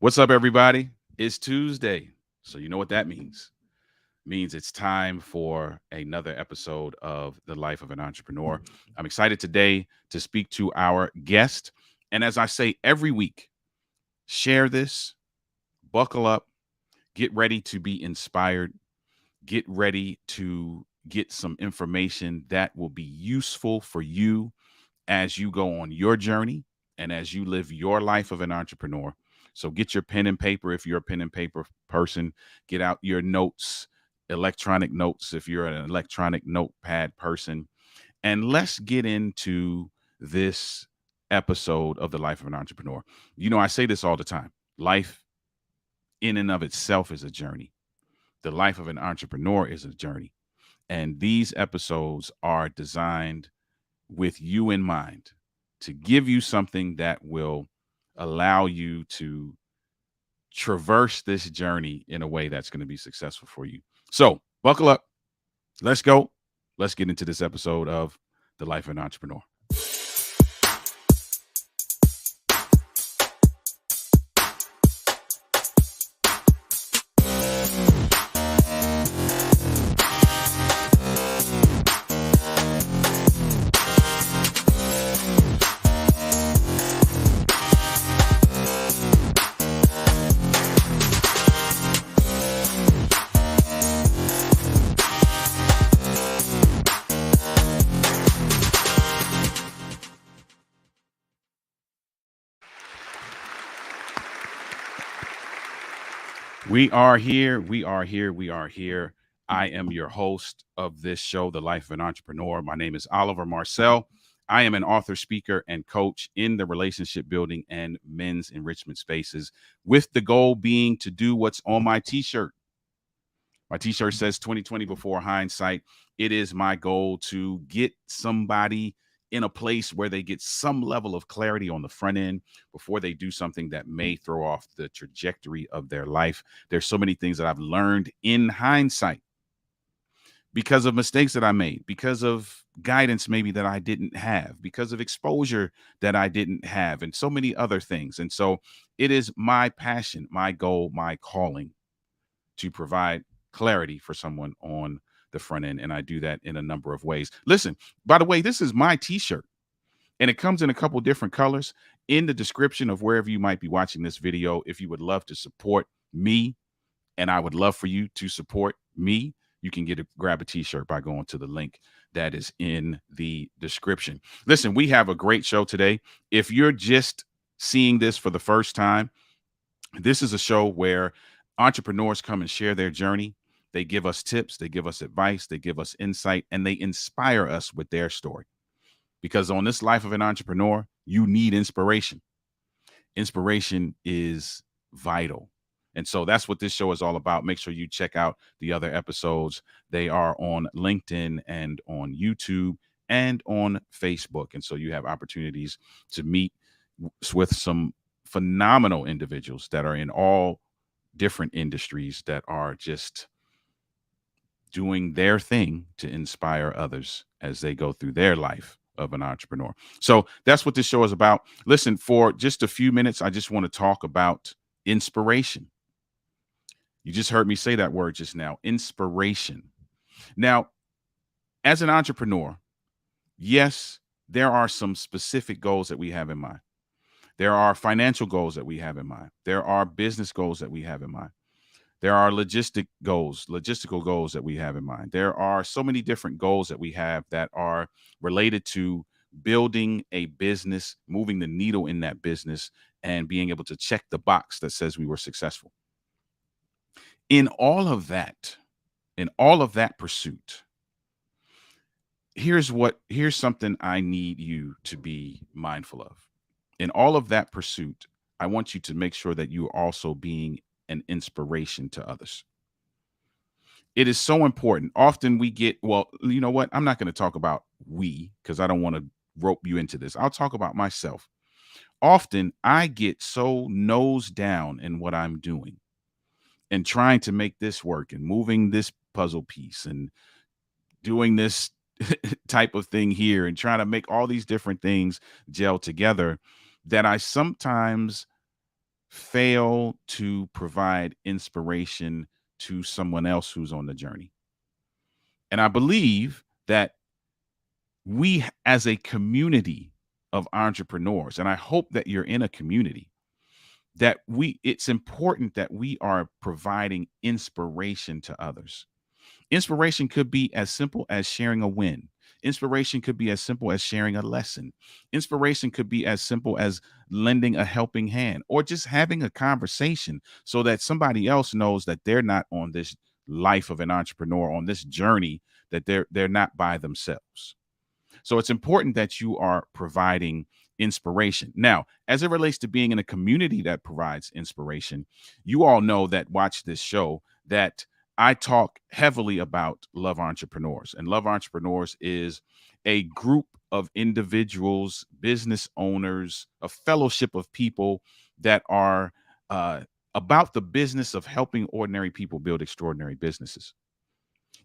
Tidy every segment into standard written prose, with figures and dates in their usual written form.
What's up, everybody? It's Tuesday. So, you know what that means? Means it's time for another episode of The Life of an Entrepreneur. I'm excited today to speak to our guest. And as I say every week, share this, buckle up, get ready to be inspired, get ready to get some information that will be useful for you as you go on your journey and as you live your life of an entrepreneur. So get your pen and paper if you're a pen and paper person, get out your notes, electronic notes if you're an electronic notepad person, and let's get into this episode of The Life of an Entrepreneur. You know, I say this all the time. Life in and of itself is a journey. The life of an entrepreneur is a journey. And these episodes are designed with you in mind to give you something that will allow you to traverse this journey in a way that's going to be successful for you. So, buckle up. Let's go. Let's get into this episode of The Life of an Entrepreneur. We are here. We are here. We are here. I am your host of this show, The Life of an Entrepreneur. My name is Oliver Marcel. I am an author, speaker, and coach in the relationship building and men's enrichment spaces, with the goal being to do what's on my t shirt. My t shirt says 2020 before hindsight. It is my goal to get somebody in a place where they get some level of clarity on the front end before they do something that may throw off the trajectory of their life. There's so many things that I've learned in hindsight because of mistakes that I made, because of guidance maybe that I didn't have, because of exposure that I didn't have, and so many other things. And so it is my passion, my goal, my calling to provide clarity for someone on the front end. And I do that in a number of ways. Listen, by the way, this is my t-shirt and it comes in a couple different colors. In the description of wherever you might be watching this video, if you would love to support me and I would love for you to support me, you can grab a t-shirt by going to the link that is in the description. Listen, we have a great show today. If you're just seeing this for the first time, this is a show where entrepreneurs come and share their journey. They give us tips, they give us advice, they give us insight, and they inspire us with their story. Because on this life of an entrepreneur, you need inspiration. Inspiration is vital. And so that's what this show is all about. Make sure you check out the other episodes. They are on LinkedIn and on YouTube and on Facebook. And so you have opportunities to meet with some phenomenal individuals that are in all different industries that are just doing their thing to inspire others as they go through their life of an entrepreneur. So that's what this show is about. Listen, for just a few minutes, I just want to talk about inspiration. You just heard me say that word just now, inspiration. Now, as an entrepreneur, yes, there are some specific goals that we have in mind. There are financial goals that we have in mind. There are business goals that we have in mind. There are logistical goals that we have in mind. There are so many different goals that we have that are related to building a business, moving the needle in that business, and being able to check the box that says we were successful. In all of that, pursuit, here's something I need you to be mindful of. In all of that pursuit, I want you to make sure that you are also being an inspiration to others. It is so important. Often we get, well, you know what? I'm not going to talk about we because I don't want to rope you into this. I'll talk about myself. Often I get so nose down in what I'm doing and trying to make this work and moving this puzzle piece and doing this type of thing here and trying to make all these different things gel together that I sometimes fail to provide inspiration to someone else who's on the journey. And I believe that we, as a community of entrepreneurs, and I hope that you're in a community, that it's important that we are providing inspiration to others. Inspiration could be as simple as sharing a win. Inspiration could be as simple as sharing a lesson. Inspiration could be as simple as lending a helping hand or just having a conversation so that somebody else knows that they're not on this life of an entrepreneur, on this journey, that they're not by themselves. So it's important that you are providing inspiration. Now, as it relates to being in a community that provides inspiration, you all know that watch this show that I talk heavily about Love Entrepreneurs. And Love Entrepreneurs is a group of individuals, business owners, a fellowship of people that are about the business of helping ordinary people build extraordinary businesses.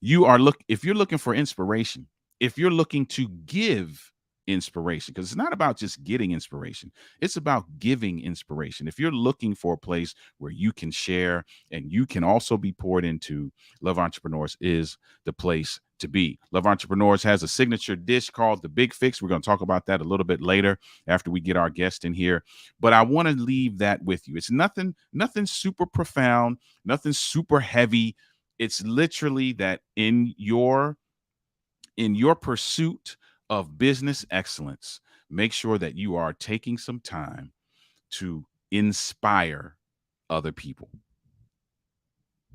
If you're looking for inspiration, if you're looking to give inspiration, because it's not about just getting inspiration, it's about giving inspiration. If you're looking for a place where you can share and you can also be poured into, Love Entrepreneurs is the place to be. Love Entrepreneurs has a signature dish called the Big Fix. We're going to talk about that a little bit later after we get our guest in here, but I want to leave that with you. It's nothing super profound, nothing super heavy. It's literally that in your pursuit of business excellence, make sure that you are taking some time to inspire other people.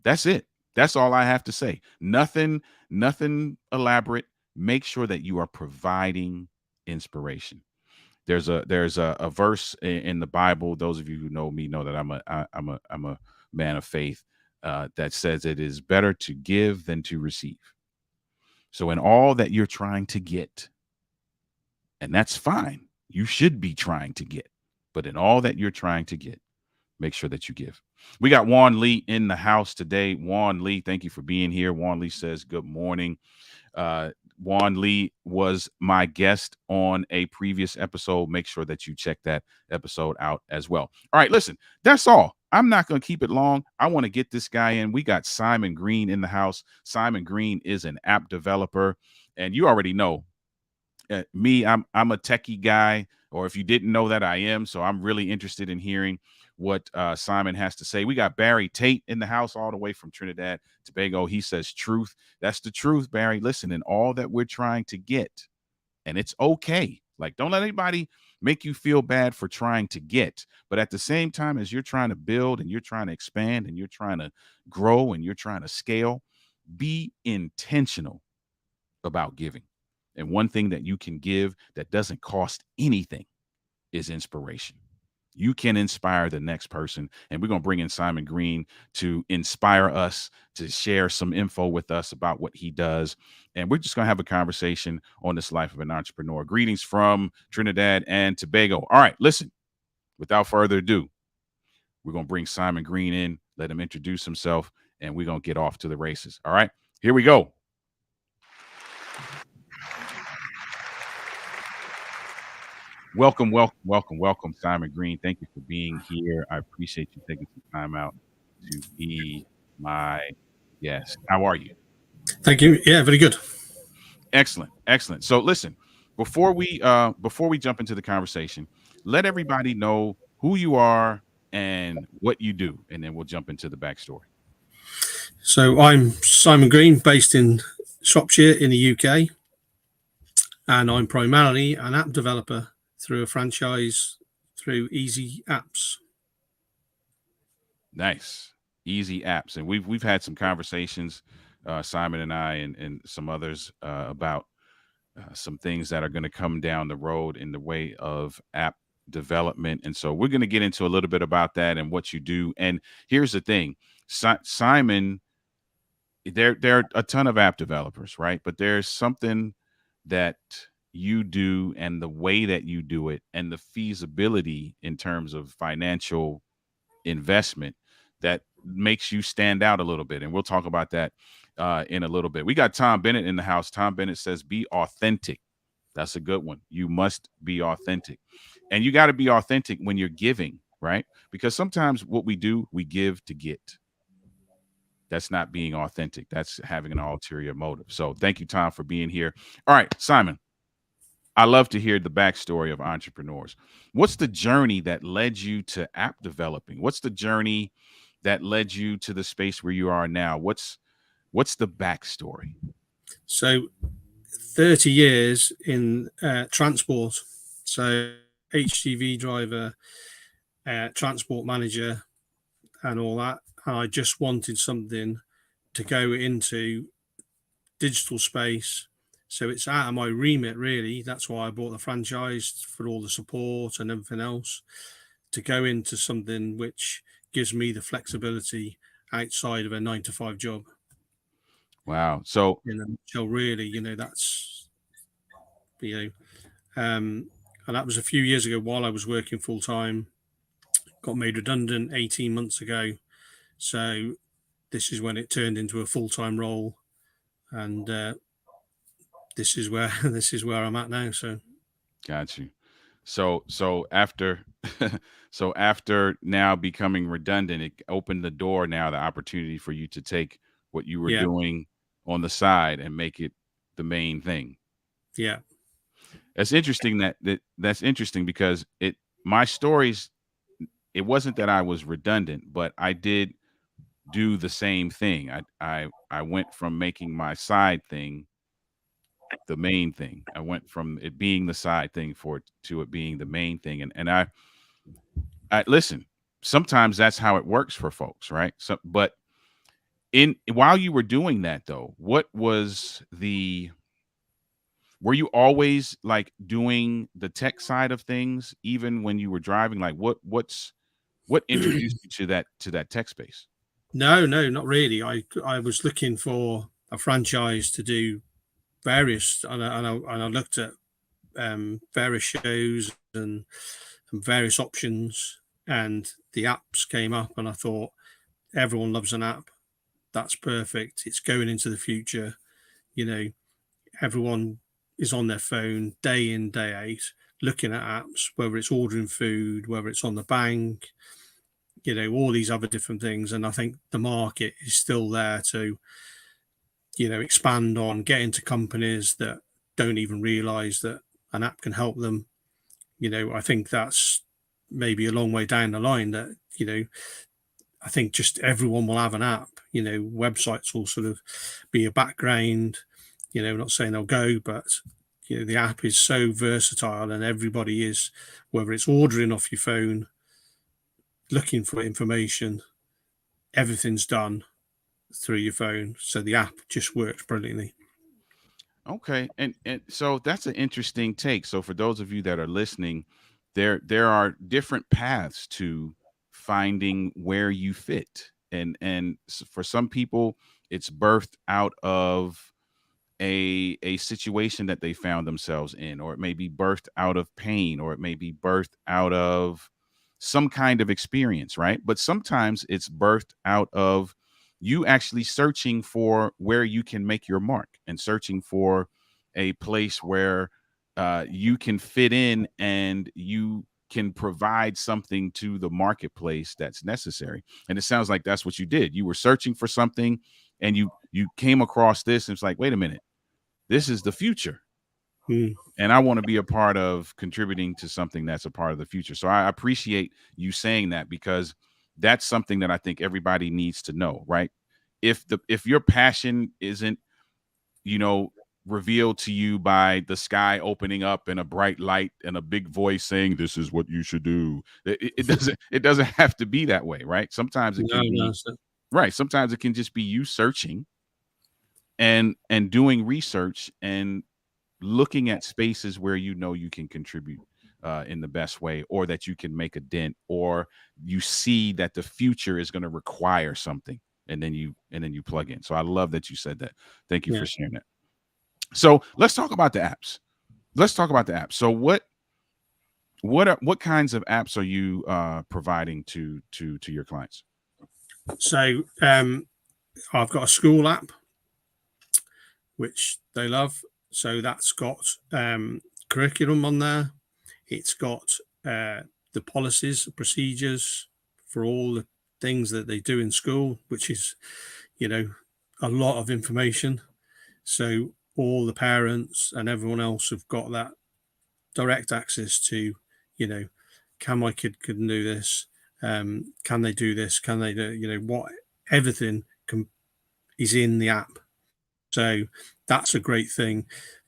That's it. That's all I have to say. Nothing elaborate. Make sure that you are providing inspiration. There's a verse in the Bible. Those of you who know me know that I'm a man of faith, that says it is better to give than to receive. So in all that you're trying to get, and that's fine, you should be trying to get, but in all that you're trying to get, make sure that you give. We got Juan Lee in the house today. Juan Lee, thank you for being here. Juan Lee says good morning. Juan Lee was my guest on a previous episode. Make sure that you check that episode out as well. All right, listen, that's all. I'm not going to keep it long. I want to get this guy in. We got Simon Greene in the house. Simon Greene is an app developer, and you already know me. I'm a techie guy, or if you didn't know that, I am. So I'm really interested in hearing what Simon has to say. We got Barry Tate in the house all the way from Trinidad Tobago. He says truth. That's the truth, Barry. Listen, in all that we're trying to get, and it's okay. Like, don't let anybody make you feel bad for trying to get. But at the same time, as you're trying to build and you're trying to expand and you're trying to grow and you're trying to scale, be intentional about giving. And one thing that you can give that doesn't cost anything is inspiration. You can inspire the next person. And we're going to bring in Simon Greene to inspire us, to share some info with us about what he does. And we're just going to have a conversation on this life of an entrepreneur. Greetings from Trinidad and Tobago. All right, listen, without further ado, we're going to bring Simon Greene in, let him introduce himself, and we're going to get off to the races. All right, here we go. Welcome, Simon Greene. Thank you for being here. I appreciate you taking some time out to be my guest. How are you? Thank you. Yeah, very good. Excellent. So listen, before we jump into the conversation, let everybody know who you are and what you do, and then we'll jump into the backstory. So I'm Simon Greene, based in Shropshire in the UK, and I'm primarily an app developer through a franchise through Easy Apps. Nice, Easy Apps, and we've had some conversations, Simon and I, and some others about some things that are going to come down the road in the way of app development. And so we're going to get into a little bit about that and what you do. And here's the thing, Simon, there are a ton of app developers, right? But there's something that you do and the way that you do it and the feasibility in terms of financial investment that makes you stand out a little bit. And we'll talk about that in a little bit. We got Tom Bennett in the house. Tom Bennett says, be authentic. That's a good one. You must be authentic. And you got to be authentic when you're giving. right? Because sometimes what we do, we give to get. That's not being authentic. That's having an ulterior motive. So thank you, Tom, for being here. All right, Simon, I love to hear the backstory of entrepreneurs. What's the journey that led you to app developing? What's the journey that led you to the space where you are now? What's the backstory? So 30 years in transport. So HGV driver, transport manager, and all that. And I just wanted something to go into digital space. So it's out of my remit, really. That's why I bought the franchise for all the support and everything else, to go into something which gives me the flexibility outside of a 9 to 5 job. Wow. So So really, that's, you know, and that was a few years ago while I was working full time. Got made redundant 18 months ago. So this is when it turned into a full time role, and this is where this is where I'm at now. So got you. So after so after now becoming redundant, it opened the door now the opportunity for you to take what you were yeah, doing on the side and make it the main thing. yeah, That's interesting that's interesting because my stories, it wasn't that I was redundant, but I did do the same thing. I went from making my side thing the main thing. I went from it being the side thing to it being the main thing. And I listen, sometimes that's how it works for folks, right? So but in while you were doing that though, what was the were you always like doing the tech side of things even when you were driving? Like what introduced you to that tech space? no, no, not really. I was looking for a franchise to do various, and I looked at various shows and various options, and the apps came up, and I thought everyone loves an app. That's perfect. It's going into the future. You know, everyone is on their phone day in, day out, looking at apps, whether it's ordering food, whether it's on the bank, all these other different things. And I think the market is still there to, expand on, get into companies that don't even realize that an app can help them. I think that's maybe a long way down the line that, I think just everyone will have an app. Websites will sort of be a background. Not saying they'll go, but the app is so versatile, and everybody is, whether it's ordering off your phone, looking for information, everything's done through your phone. So the app just works brilliantly. Okay, and so that's an interesting take. So for those of you that are listening, there are different paths to finding where you fit, and for some people, it's birthed out of a situation that they found themselves in, or it may be birthed out of pain, or it may be birthed out of some kind of experience, right? But sometimes it's birthed out of you actually searching for where you can make your mark and searching for a place where you can fit in and you can provide something to the marketplace that's necessary. And it sounds like that's what you did. You were searching for something and you came across this and it's like, wait a minute, this is the future. Mm. And I want to be a part of contributing to something that's a part of the future. So I appreciate you saying that because that's something that I think everybody needs to know, right? If your passion isn't, you know, revealed to you by the sky opening up and a bright light and a big voice saying this is what you should do, it doesn't have to be that way, right? Sometimes it No, can no. be right. Sometimes it can just be you searching and doing research and looking at spaces where you know you can contribute in the best way, or that you can make a dent, or you see that the future is going to require something, and then you plug in. So I love that you said that. Thank you Yeah. for sharing that. So let's talk about the apps. Let's talk about the apps. So what kinds of apps are you providing to your clients? So I've got a school app which they love. So that's got curriculum on there. It's got the policies, procedures for all the things that they do in school, which is, a lot of information. So all the parents and everyone else have got that direct access to, can my kid can do this? Can they do this? Can they do, what everything is in the app. So that's a great thing.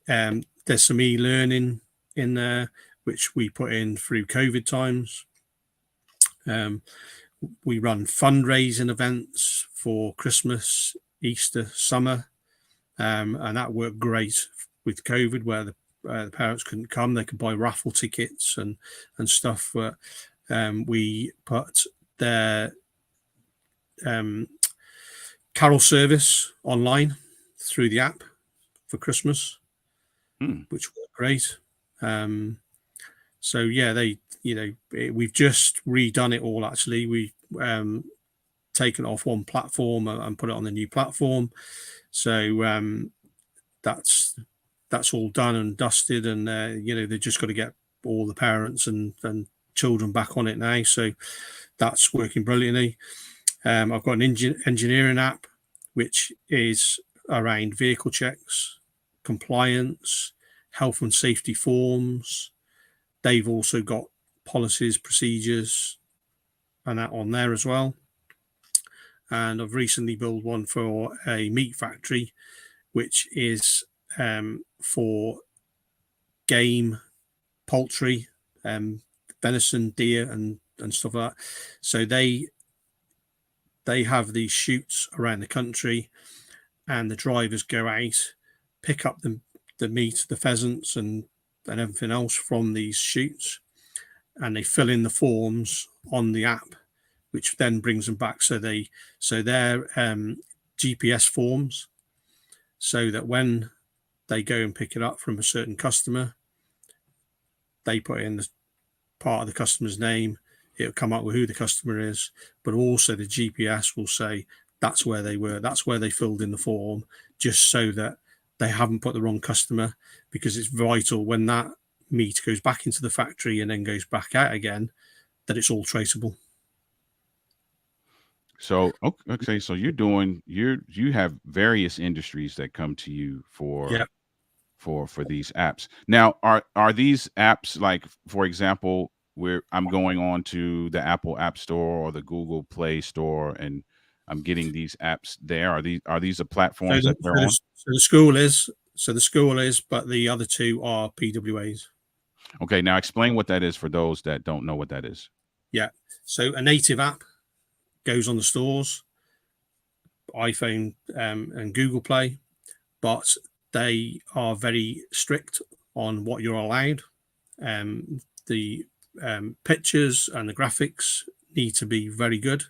There's some e-learning in there, which we put in through COVID times. We run fundraising events for Christmas, Easter, summer, and that worked great with COVID, where the parents couldn't come. They could buy raffle tickets and stuff. But we put their carol service online through the app for Christmas, which worked great. So yeah, we've just redone it all. Actually, we taken it off one platform and put it on the new platform. So that's all done and dusted, and they've just got to get all the parents and children back on it now. So that's working brilliantly. I've got an engineering app, which is around vehicle checks, compliance, health and safety forms. They've also got policies, procedures, and that on there as well. And I've recently built one for a meat factory, which is for game, poultry, venison, deer, and stuff like that. So they have these shoots around the country, and the drivers go out, pick up the meat, the pheasants, and everything else from these shoots, and they fill in the forms on the app, which then brings them back. So they're GPS forms, so that when they go and pick it up from a certain customer, they put in the part of the customer's name. It'll come up with who the customer is, but also the GPS will say that's where they were, that's where they filled in the form, just so that they haven't put the wrong customer, because it's vital when that meat goes back into the factory and then goes back out again, that it's all traceable. So okay, so you have various industries that come to you Yeah. for these apps. Now, are these apps, like, for example, where I'm going on to the Apple App Store or the Google Play Store and I'm getting these apps there? Are these the So platforms the, that they're on? the school is, but the other two are PWAs. Okay, now explain what that is for those that don't know what that is. Yeah. So a native app goes on the stores, iPhone and Google Play, but they are very strict on what you're allowed. The pictures and the graphics need to be very good.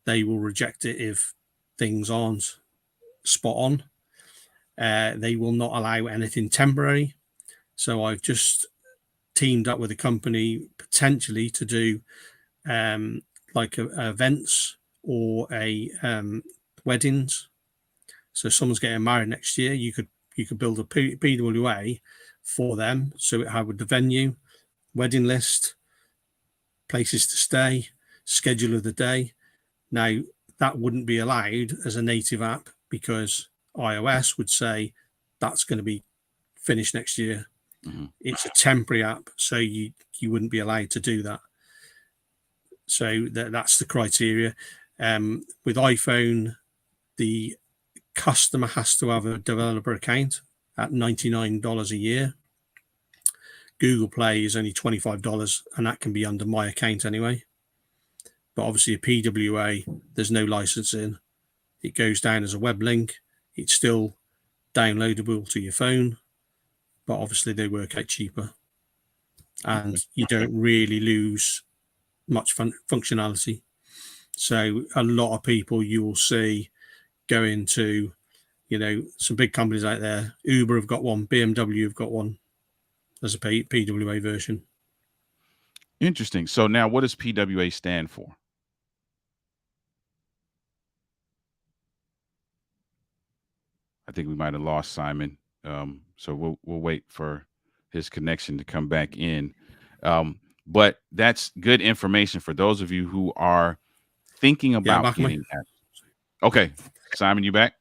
They will reject it if things aren't spot on. They will not allow anything temporary. So I've just teamed up with a company potentially to do like events or weddings. So someone's getting married next year. You could build a PWA for them, so it had with the venue, wedding list, places to stay, schedule of the day. Now that wouldn't be allowed as a native app, because iOS would say that's going to be finished next year. Mm-hmm. It's a temporary app, so you wouldn't be allowed to do that. So that's the criteria. With iPhone, the customer has to have a developer account at $99 a year. Google Play is only $25, and that can be under my account anyway. But obviously a PWA, there's no licensing. It goes down as a web link. It's still downloadable to your phone, but obviously they work out cheaper, and you don't really lose much functionality. So a lot of people you will see go into, some big companies out there. Uber have got one, BMW have got one as a PWA version. Interesting. So now, what does PWA stand for? I think we might have lost Simon. So we'll wait for his connection to come back in. But that's good information for those of you who are thinking Yeah, about back on me. getting apps. Okay, Simon, you back?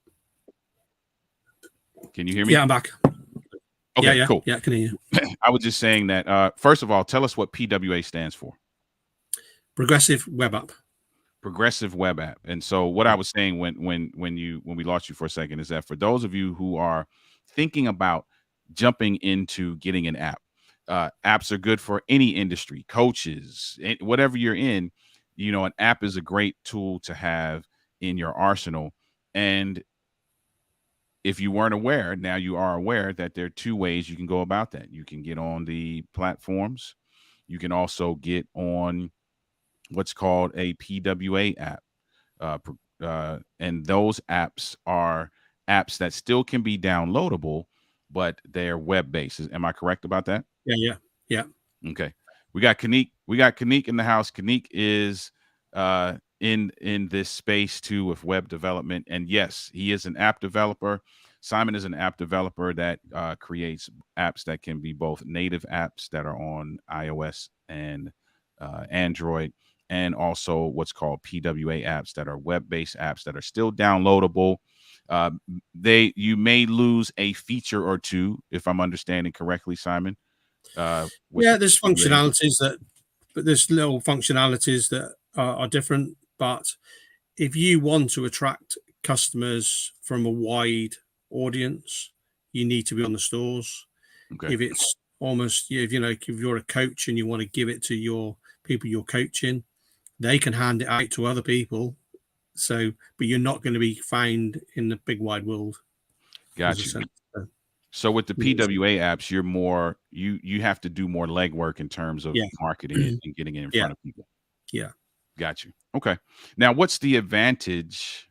Can you hear me? Yeah, I'm back. Yeah, Okay, yeah, cool. yeah. I can hear you. I was just saying that first of all, tell us what PWA stands for. Progressive web app. Progressive web app. And so what I was saying when we lost you for a second is that for those of you who are thinking about jumping into getting an app, apps are good for any industry, coaches, whatever you're in. An app is a great tool to have in your arsenal. And if you weren't aware, now you are aware that there are two ways you can go about that. You can get on the platforms. You can also get on what's called a PWA app. And those apps are apps that still can be downloadable, but they're web based. Am I correct about that? Yeah, yeah, yeah. Okay. We got Kanik. We got Kanik in the house. Kanik is in this space too with web development. And yes, he is an app developer. Simon is an app developer that creates apps that can be both native apps that are on iOS and Android, and also what's called PWA apps that are web-based apps that are still downloadable. You may lose a feature or two, if I'm understanding correctly, Simon. With Yeah, the there's PWA. functionalities but there's little functionalities that are different. But if you want to attract customers from a wide audience, you need to be on the stores. Okay, If it's almost, if if you're a coach and you want to give it to your people you're coaching, they can hand it out to other people. So, but you're not going to be found in the big wide world, as I got you. said. So, So with the yeah, PWA apps, you're more you have to do more legwork in terms of yeah, marketing it and getting it in yeah, front of people. yeah. Got you. Okay. Now, what's the advantage?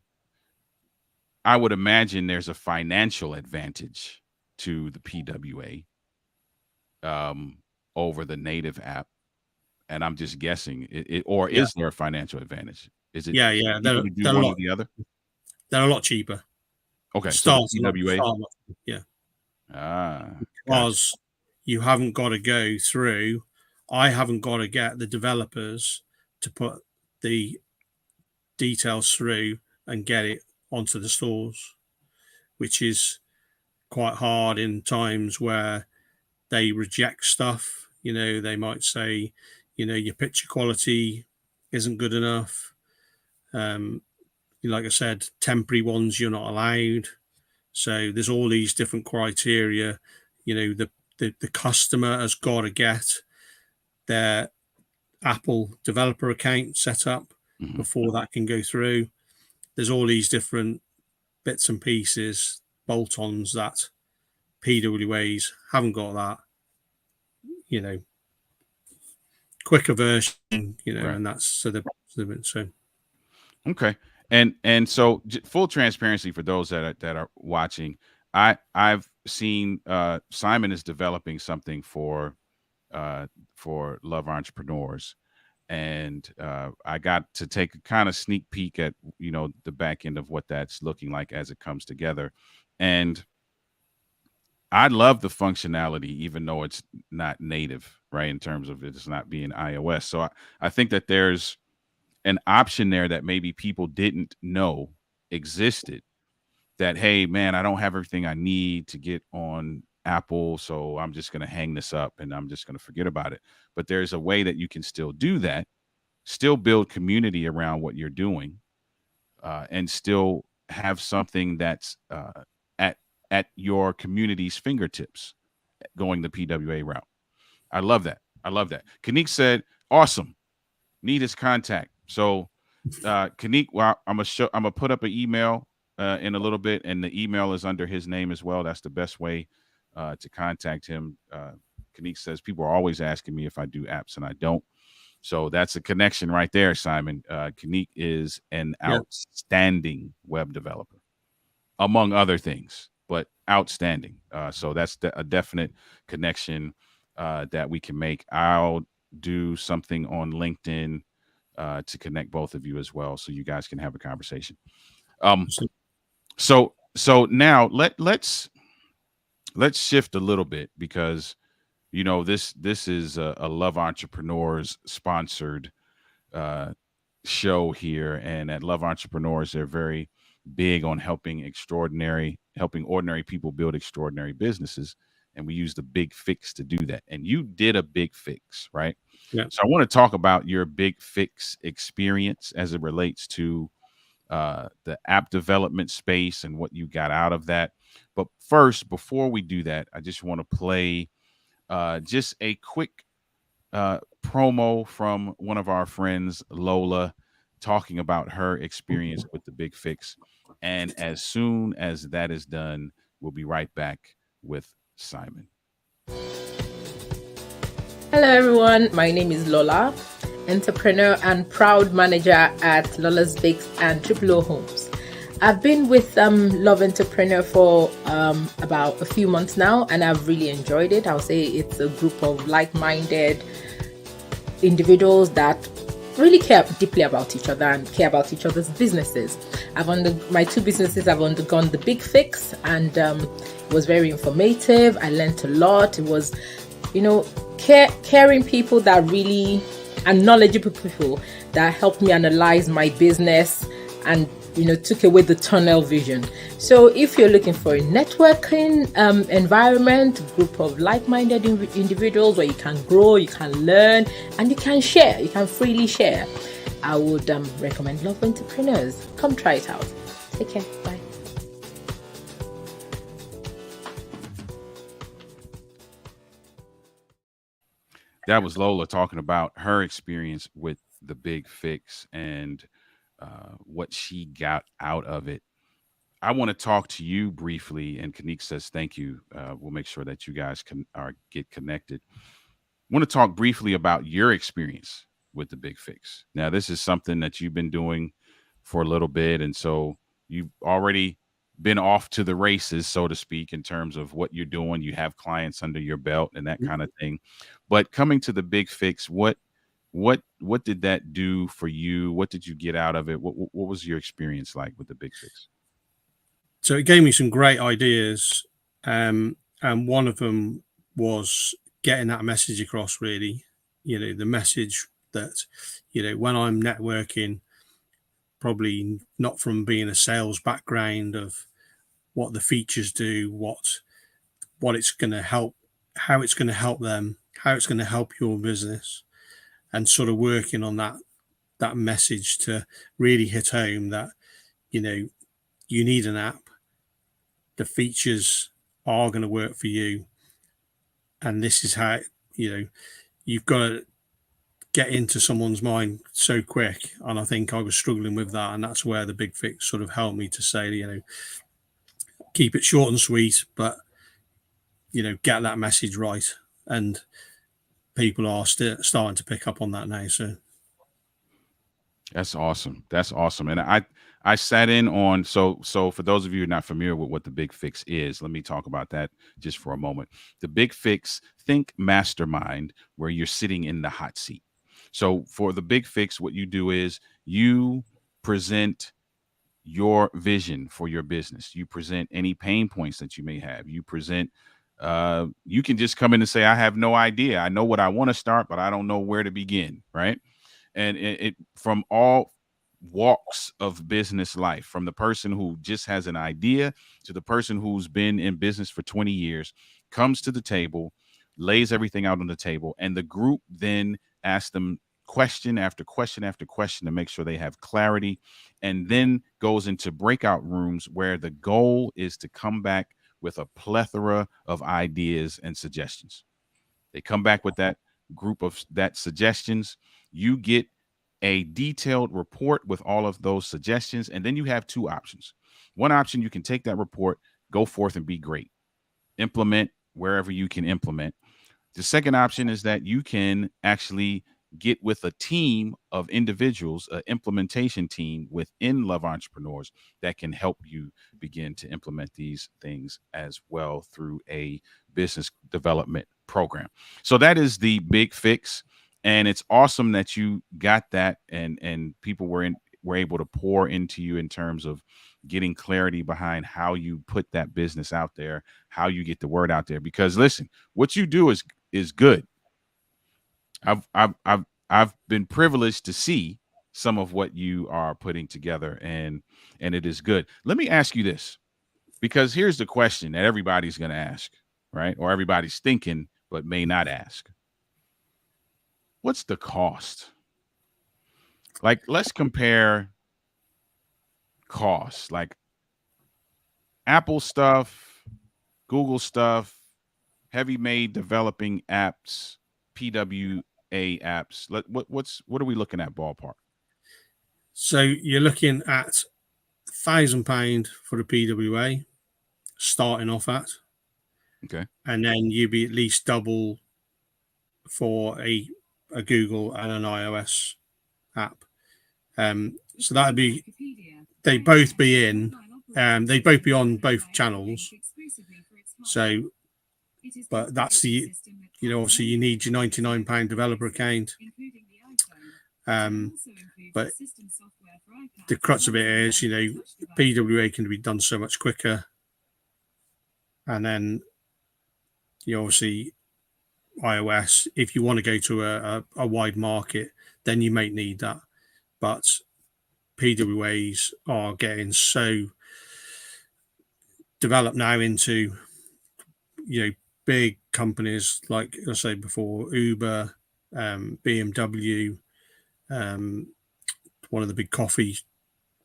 I would imagine there's a financial advantage to the PWA um, over the native app, and I'm just guessing. Or Yeah, is there a financial advantage? Is it yeah. cheaper to do one or the other? They're a lot cheaper. Okay, so the Start a lot, PWA. start a lot. Yeah, Gotcha. because you haven't got to go through. I haven't got to get the developers to put the details through and get it onto the stores, which is quite hard in times where they reject stuff. They might say, your picture quality isn't good enough. Um, like I said, temporary ones you're not allowed. So there's all these different criteria. The customer has got to get their Apple developer account set up Mhm. before that can go through. There's all these different bits and pieces, bolt-ons that PWAs haven't got that. You know, quicker version. Right. And that's so. Okay. And so full transparency for those that are watching, I've seen Simon is developing something for Love Entrepreneurs, and I got to take a kind of sneak peek at the back end of what that's looking like as it comes together, and I love the functionality, even though it's not native, right? In terms of it's not being iOS, so I think that there's an option there that maybe people didn't know existed. That, hey man, I don't have everything I need to get on Apple, so I'm just going to hang this up and I'm just going to forget about it. But there's a way that you can still do that, still build community around what you're doing, and still have something that's at your community's fingertips, going the PWA route. I love that. I love that. Kanik said, "Awesome. Need his contact." So Kanik, well, I'm gonna put up an email in a little bit, and the email is under his name as well. That's the best way to contact him. Kanik says people are always asking me if I do apps, and I don't. So that's a connection right there, Simon. Kanik is an Yeah, outstanding web developer, among other things, but outstanding. So that's a definite connection that we can make. I'll do something on LinkedIn to connect both of you as well, so you guys can have a conversation. Um, so now let's shift a little bit, because This is a Love Entrepreneurs sponsored uh, show here, and at Love Entrepreneurs, they're very big on helping ordinary people build extraordinary businesses, and we use the big fix to do that. And you did a big fix, right? Yeah. So I want to talk about your big fix experience as it relates to the app development space and what you got out of that. But first, before we do that, I just want to play just a quick promo from one of our friends, Lola, talking about her experience with the Big Fix. And as soon as that is done, we'll be right back with Simon. Hello, everyone. My name is Lola, entrepreneur and proud manager at Lola's Bakes and Triple O Homes. I've been with Love Entrepreneur for about a few months now, and I've really enjoyed it. I'll say it's a group of like-minded individuals that really care deeply about each other and care about each other's businesses. My two businesses have undergone the Big Fix, and it was very informative. I learned a lot. It was, caring people that really, and knowledgeable people that helped me analyze my business and took away the tunnel vision. So if you're looking for a networking environment, group of like-minded individuals where you can grow, you can learn, and you can share, you can freely share, I would recommend Love Entrepreneurs. Come try it out. Take care. Bye. That was Lola talking about her experience with the Big Fix and what she got out of it. I want to talk to you briefly, and Kanik says thank you. We'll make sure that you guys can get connected. I want to talk briefly about your experience with the Big Fix. Now, this is something that you've been doing for a little bit, and so you've already been off to the races, so to speak, in terms of what you're doing. You have clients under your belt and that kind of thing. But coming to the Big Fix, what did that do for you? What did you get out of it? What was your experience like with the Big Fix? So it gave me some great ideas, and one of them was getting that message across. Really, the message that when I'm networking, probably not from being a sales background, of what the features do, what it's going to help, how it's going to help them, how it's going to help your business, and sort of working on that message to really hit home that you need an app. The features are going to work for you, and this is how you've got to get into someone's mind so quick. And I think I was struggling with that, and that's where the Big Fix sort of helped me to say, keep it short and sweet, but get that message right. And people are starting to pick up on that now. So That's awesome. That's awesome. And I sat in on so for those of you who are not familiar with what the Big Fix is, let me talk about that just for a moment. The Big Fix, think mastermind, where you're sitting in the hot seat. So for the Big Fix, what you do is you present your vision for your business. You present any pain points that you may have. You present you can just come in and say, I have no idea. I know what I want to start, but I don't know where to begin, right? And it from all walks of business life, from the person who just has an idea to the person who's been in business for 20 years, comes to the table, lays everything out on the table, and the group then asks them question after question after question to make sure they have clarity, and then goes into breakout rooms where the goal is to come back with a plethora of ideas and suggestions. They come back with that group of that suggestions. You get a detailed report with all of those suggestions, and then you have two options. One option, you can take that report, go forth and be great, implement wherever you can implement. The second option is that you can actually get with a team of individuals, an implementation team within Love Entrepreneurs that can help you begin to implement these things as well through a business development program. So that is the Big Fix, and it's awesome that you got that, and people were able to pour into you in terms of getting clarity behind how you put that business out there, how you get the word out there. Because listen, what you do is is good. I've been privileged to see some of what you are putting together, and it is good. Let me ask you this, because here's the question that everybody's going to ask, right? Or everybody's thinking but may not ask. What's the cost? Like, let's compare costs, like Apple stuff, Google stuff, heavy made developing apps, PWA apps. What are we looking at ballpark? So you're looking at £1,000 for a PWA starting off at, Okay. and then you'd be at least double for a Google and an iOS app. So that'd be, they both be in, they both be on both channels. So, but that's the, obviously you need your £99 developer account. But the crux of it is, PWA can be done so much quicker. And then you obviously iOS, if you want to go to a wide market, then you might need that. But PWAs are getting so developed now into, big companies like I said before, Uber, BMW, one of the big coffee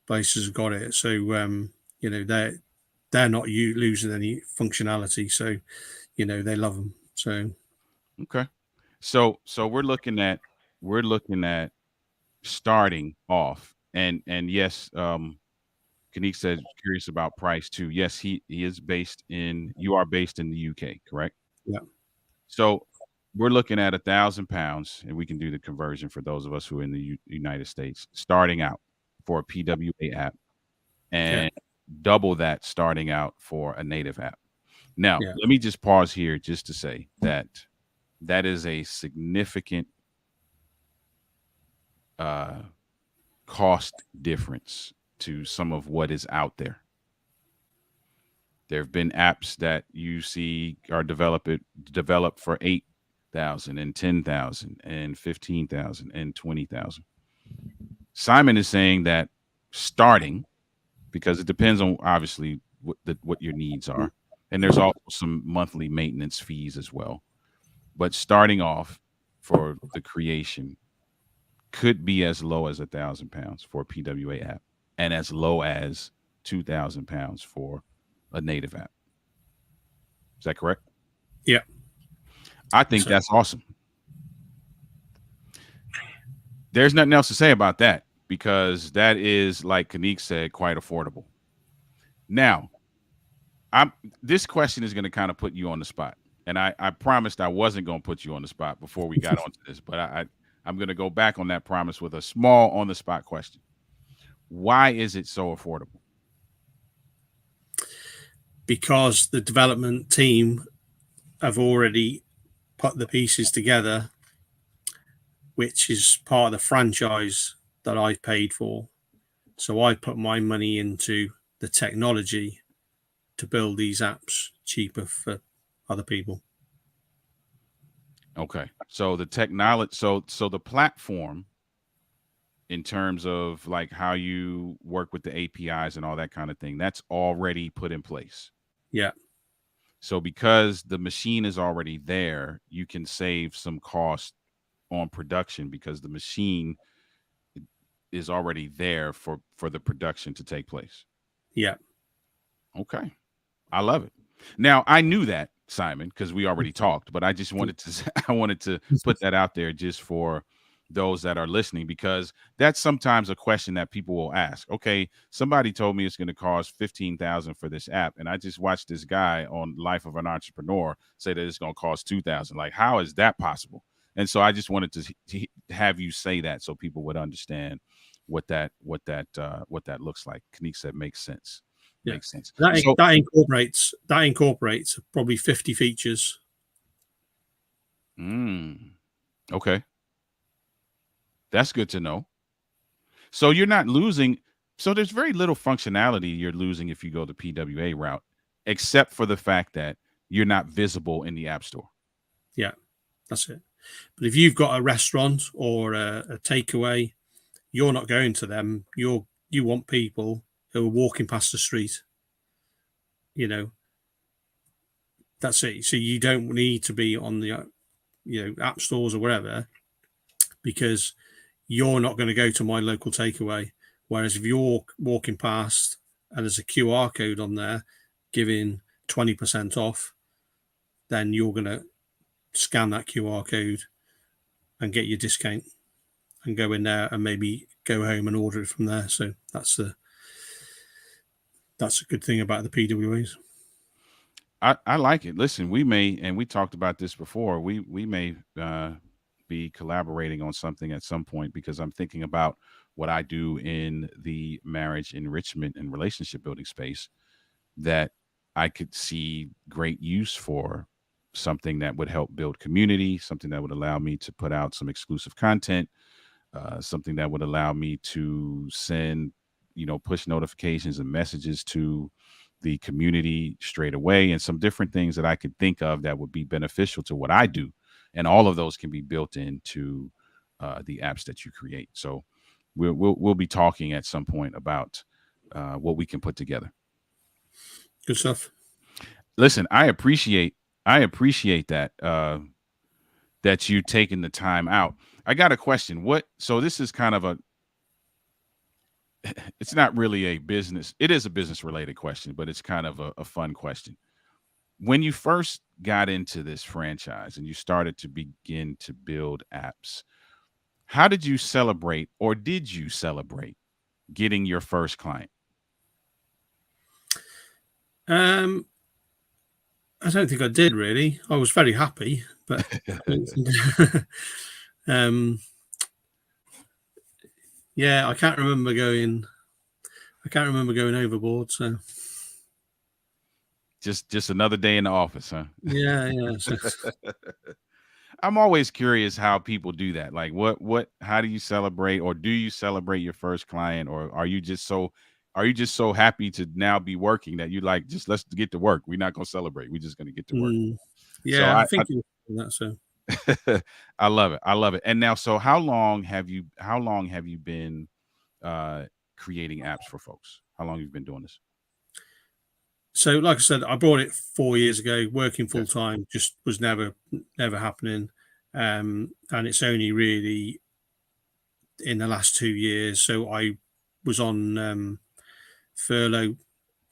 places have got it. So, they're not losing any functionality. So, they love them. So, okay. So we're looking at starting off, and yes, Kanik said curious about price too. Yes, you are based in the UK, correct? yeah. So we're looking at £1,000, and we can do the conversion for those of us who are in the United States, starting out for a PWA app, and double that starting out for a native app. Now, let me just pause here just to say that is a significant cost difference to some of what is out there. There have been apps that you see are developed for 8,000 and 10,000 and 15,000 and 20,000. Simon is saying that starting, because it depends on obviously what your needs are, and there's also some monthly maintenance fees as well. But starting off for the creation could be as low as £1,000 for a PWA app, and as low as £2,000 for a native app. Is that correct? Yeah. I think that's awesome. There's nothing else to say about that, because that is, like Kanik said, quite affordable. Now, this question is going to kind of put you on the spot. And I promised I wasn't going to put you on the spot before we got onto this, but I'm going to go back on that promise with a small on-the-spot question. Why is it so affordable? Because the development team have already put the pieces together, which is part of the franchise that I paid for. So I put my money into the technology to build these apps cheaper for other people. Okay. So the technology, so the platform, in terms of like how you work with the APIs and all that kind of thing, that's already put in place. Yeah. So because the machine is already there, you can save some cost on production, because the machine is already there for the production to take place. Yeah. Okay. I love it. Now, I knew that, Simon, because we already talked, but I just wanted to put that out there just for those that are listening, because that's sometimes a question that people will ask. Okay, somebody told me it's going to cost $15,000 for this app, and I just watched this guy on Life of an Entrepreneur say that it's going to cost $2,000. Like, how is that possible? And so I just wanted to have you say that so people would understand what that looks like. Kanik said makes sense. Yeah. Makes sense. That incorporates probably 50 features. Okay. That's good to know. So you're not losing. So there's very little functionality you're losing if you go the PWA route, except for the fact that you're not visible in the App Store. Yeah. That's it. But if you've got a restaurant or a takeaway, you're not going to them. You want people who are walking past the street. That's it. So you don't need to be on the app stores or wherever, because you're not going to go to my local takeaway. Whereas if you're walking past and there's a QR code on there giving 20% off, then you're going to scan that QR code and get your discount and go in there and maybe go home and order it from there. So that's a good thing about the PWAs. I like it. Listen, we may, and we talked about this before, we may be collaborating on something at some point, because I'm thinking about what I do in the marriage enrichment and relationship building space, that I could see great use for something that would help build community, something that would allow me to put out some exclusive content, something that would allow me to send, push notifications and messages to the community straight away, and some different things that I could think of that would be beneficial to what I do. And all of those can be built into the apps that you create. So we'll be talking at some point about what we can put together. Good stuff. Listen, I appreciate that that you taking the time out. I got a question. So this is kind of it's not really a business. It is a business related question, but it's kind of a fun question. When you first got into this franchise and you started to begin to build apps, how did you celebrate, or did you celebrate getting your first client? I don't think I did really. I was very happy, but yeah, I can't remember going overboard. So just another day in the office, huh? Yeah. So, I'm always curious how people do that. Like, how do you celebrate, or do you celebrate your first client, or are you just so happy to now be working that you like, just let's get to work. We're not going to celebrate. We're just going to get to work. Yeah, so I think that. So I love it. I love it. And now, so how long have you been creating apps for folks? How long have you been doing this? So, like I said, I brought it 4 years ago. Working full time just was never happening, and it's only really in the last 2 years. So I was on furlough,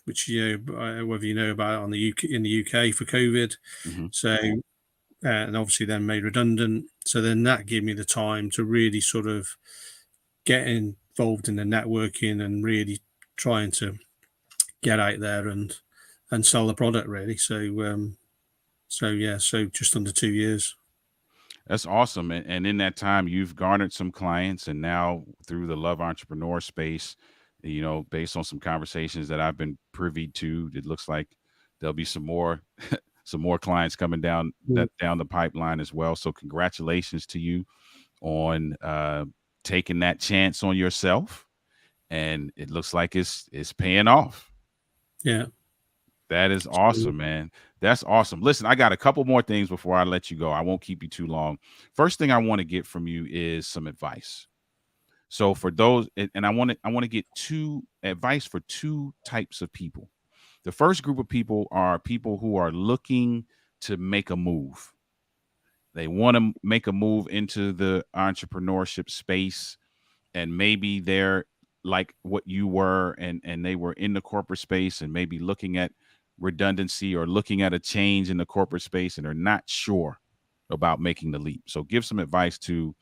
which whether you know about it, in the UK for COVID. Mm-hmm. So and obviously then made redundant. So then that gave me the time to really sort of get involved in the networking and really trying to get out there and sell the product really. So just under 2 years. That's awesome. And in that time, you've garnered some clients, and now through the Love Entrepreneur space, based on some conversations that I've been privy to, it looks like there'll be some more clients coming down the pipeline as well. So congratulations to you on taking that chance on yourself, and it looks like it's paying off. Yeah. That is awesome, man. That's awesome. Listen, I got a couple more things before I let you go. I won't keep you too long. First thing I want to get from you is some advice. So for those, and I want to get advice for two types of people. The first group of people are people who are looking to make a move. They want to make a move into the entrepreneurship space, and maybe they're like what you were, and they were in the corporate space and maybe looking at redundancy or looking at a change in the corporate space, and are not sure about making the leap. So give some advice to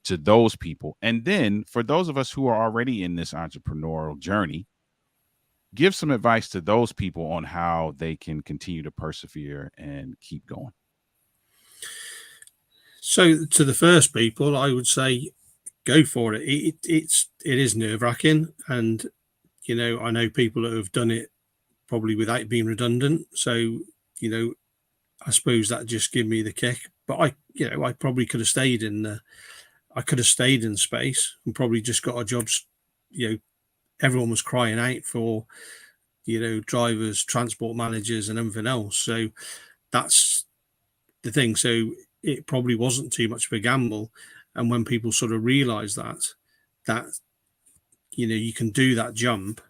those people. And then for those of us who are already in this entrepreneurial journey, give some advice to those people on how they can continue to persevere and keep going. So to the first people, I would say go for it. It is nerve-wracking, and I know people that have done it probably without being redundant. So I suppose that just gave me the kick. But I probably could have stayed in space and probably just got a job. Everyone was crying out for drivers, transport managers, and everything else. So that's the thing. So it probably wasn't too much of a gamble. And when people sort of realize that you can do that jump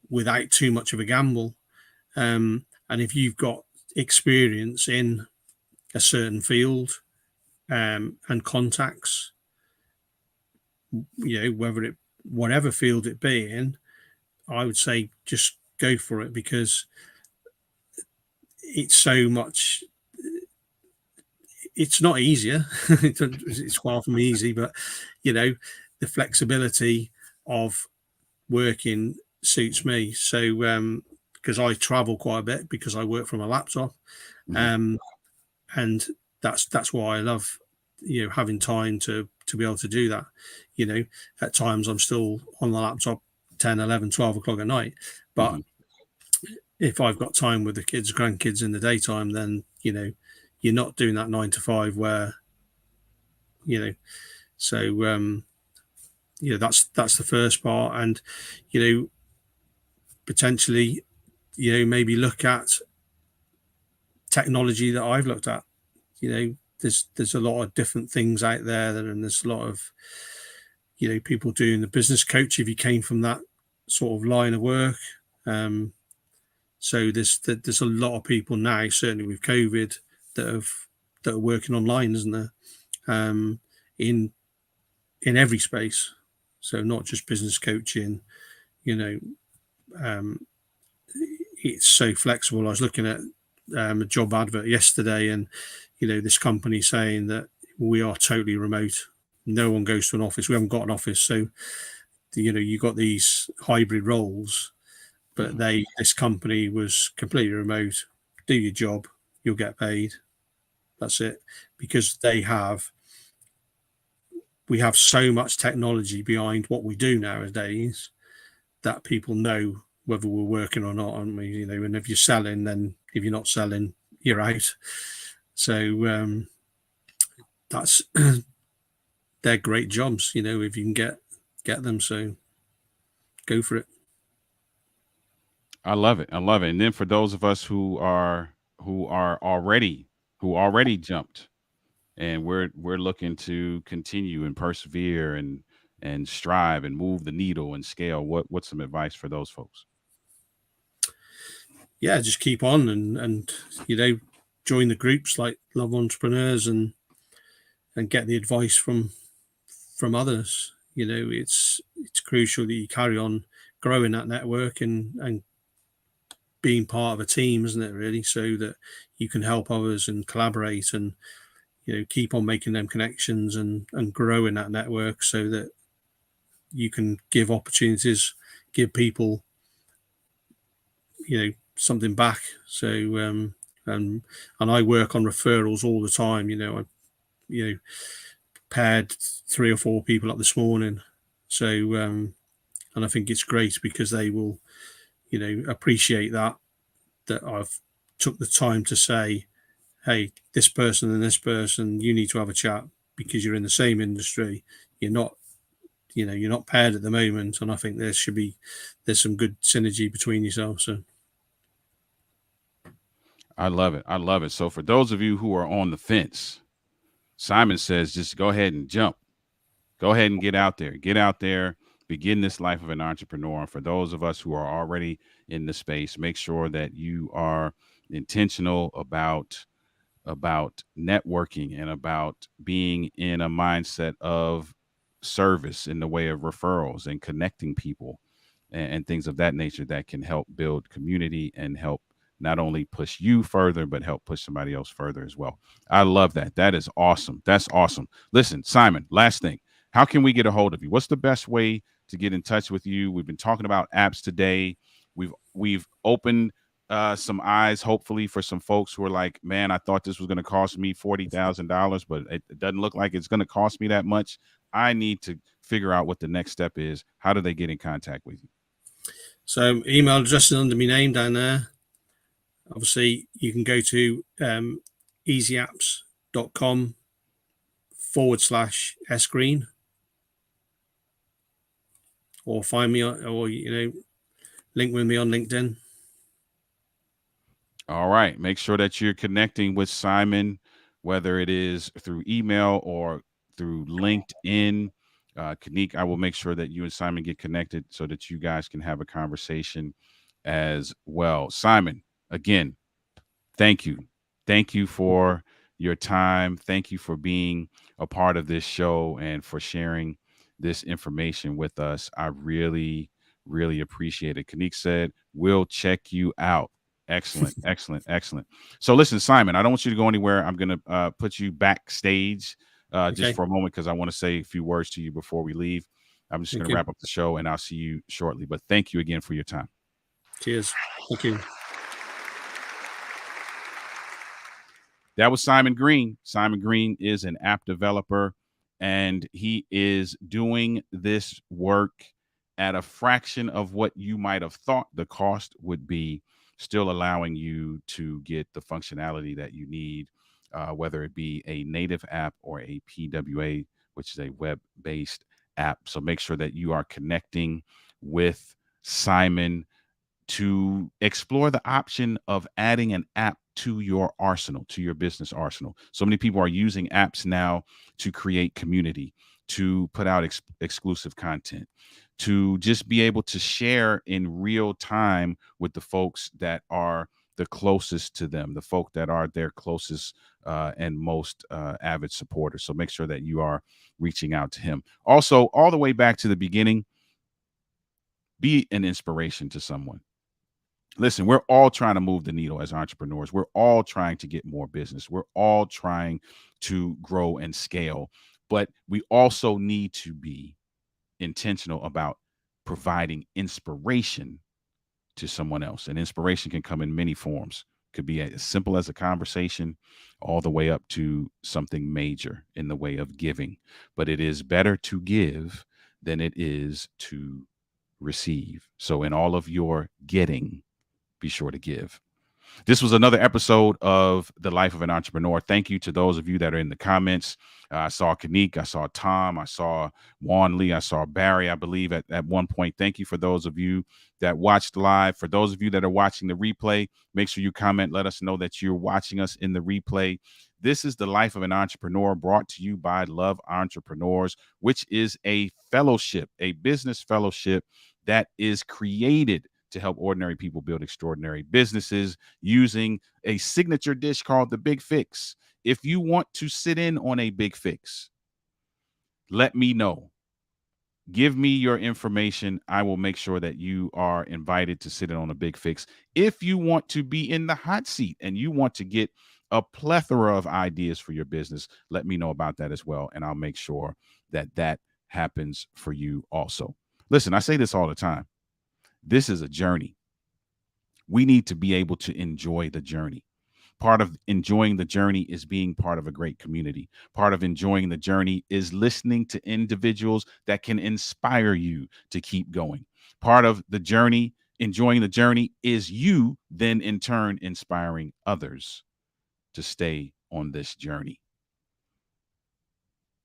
without too much of a gamble, and if you've got experience in a certain field, and contacts, whatever field it be in, I would say just go for it, because it's so much. It's not easier. It's far from easy, but the flexibility of working suits me. So because I travel quite a bit because I work from a laptop, and that's why I love having time to be able to do that. At times I'm still on the laptop 10, 11, 12 o'clock at night, but if I've got time with the kids, grandkids in the daytime, then you're not doing that 9 to 5 where so that's the first part. And potentially maybe look at technology that I've looked at. There's a lot of different things out there, and there's a lot of people doing the business coach if you came from that sort of line of work. So there's a lot of people now, certainly with COVID, that are working online, isn't there? In every space, so not just business coaching. It's so flexible. I was looking at a job advert yesterday, and this company saying that we are totally remote. No one goes to an office. We haven't got an office, so you got these hybrid roles, but this company was completely remote. Do your job, you'll get paid. That's it. Because we have so much technology behind what we do nowadays that people know whether we're working or not, aren't we? And if you're selling, then if you're not selling, you're out. So that's they're great jobs, if you can get them. So go for it. I love it. And then for those of us who already jumped, and we're looking to continue and persevere and strive and move the needle and scale, what's some advice for those folks? Yeah, just keep on and join the groups like Love Entrepreneurs and get the advice from others. It's crucial that you carry on growing that network and being part of a team, isn't it, really, so that you can help others and collaborate and keep on making them connections and growing that network, so that you can give opportunities, give people something back. So and I work on referrals all the time. I paired 3 or 4 people up this morning, so and I think it's great because they will appreciate that I've took the time to say, hey, this person and this person, you need to have a chat because you're in the same industry. You're not paired at the moment, and I think there's some good synergy between yourselves. So I love it. So for those of you who are on the fence, Simon says just go ahead and jump. Go ahead and get out there, begin this life of an entrepreneur. For those of us who are already in the space, make sure that you are intentional about networking and about being in a mindset of service in the way of referrals and connecting people and things of that nature that can help build community and help not only push you further, but help push somebody else further as well. I love that. That is awesome. That's awesome. Listen, Simon, last thing, how can we get a hold of you? What's the best way to get in touch with you? We've been talking about apps today. We've opened some eyes, hopefully, for some folks who are like, man, I thought this was going to cost me $40,000, but it doesn't look like it's going to cost me that much. I need to figure out what the next step is. How do they get in contact with you? So email address is under my name down there. Obviously, you can go to easyapps.com/sgreene, or find me or link with me on LinkedIn. All right. Make sure that you're connecting with Simon whether it is through email or through LinkedIn. Kanique, I will make sure that you and Simon get connected so that you guys can have a conversation as well. Simon, again, thank you. Thank you for your time. Thank you for being a part of this show and for sharing this information with us. I really, really appreciate it. Kanique said, we'll check you out. Excellent, excellent, excellent. So, listen, Simon, I don't want you to go anywhere. I'm going to put you backstage just Okay. for a moment because I want to say a few words to you before we leave. I'm just going Thank to you. wrap up the show and I'll see you shortly. But thank you again for your time. Cheers. Thank you. That was Simon Greene. Simon Greene is an app developer, and he is doing this work at a fraction of what you might have thought the cost would be, still allowing you to get the functionality that you need, whether it be a native app or a PWA, which is a web-based app. So make sure that you are connecting with Simon to explore the option of adding an app to your arsenal, to your business arsenal. So many people are using apps now to create community, to put out exclusive content, to just be able to share in real time with the folks that are the closest to them, the folk that are their closest and most avid supporters. So make sure that you are reaching out to him. Also, all the way back to the beginning, be an inspiration to someone. Listen, we're all trying to move the needle as entrepreneurs. We're all trying to get more business. We're all trying to grow and scale, but we also need to be intentional about providing inspiration to someone else. And inspiration can come in many forms. Could be as simple as a conversation all the way up to something major in the way of giving. But it is better to give than it is to receive. So in all of your getting, be sure to give. This was another episode of The Life of an Entrepreneur. Thank you to those of you that are in the comments. I saw Kanique, I saw Tom, I saw Juan Lee, I saw Barry, I believe, at one point. Thank you for those of you that watched live. For those of you that are watching the replay, make sure you comment. Let us know that you're watching us in the replay. This is The Life of an Entrepreneur, brought to you by Love Entrepreneurs, which is a fellowship, a business fellowship that is created to help ordinary people build extraordinary businesses using a signature dish called the Big Fix. If you want to sit in on a Big Fix, let me know. Give me your information. I will make sure that you are invited to sit in on a Big Fix. If you want to be in the hot seat and you want to get a plethora of ideas for your business, let me know about that as well. And I'll make sure that that happens for you also. Listen, I say this all the time. This is a journey. We need to be able to enjoy the journey. Part of enjoying the journey is being part of a great community. Part of enjoying the journey is listening to individuals that can inspire you to keep going. Part of the journey, enjoying the journey, is you then in turn inspiring others to stay on this journey.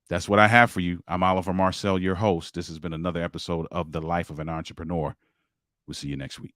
That's what I have for you. I'm Oliver Marcel, your host. This has been another episode of The Life of an Entrepreneur. We'll see you next week.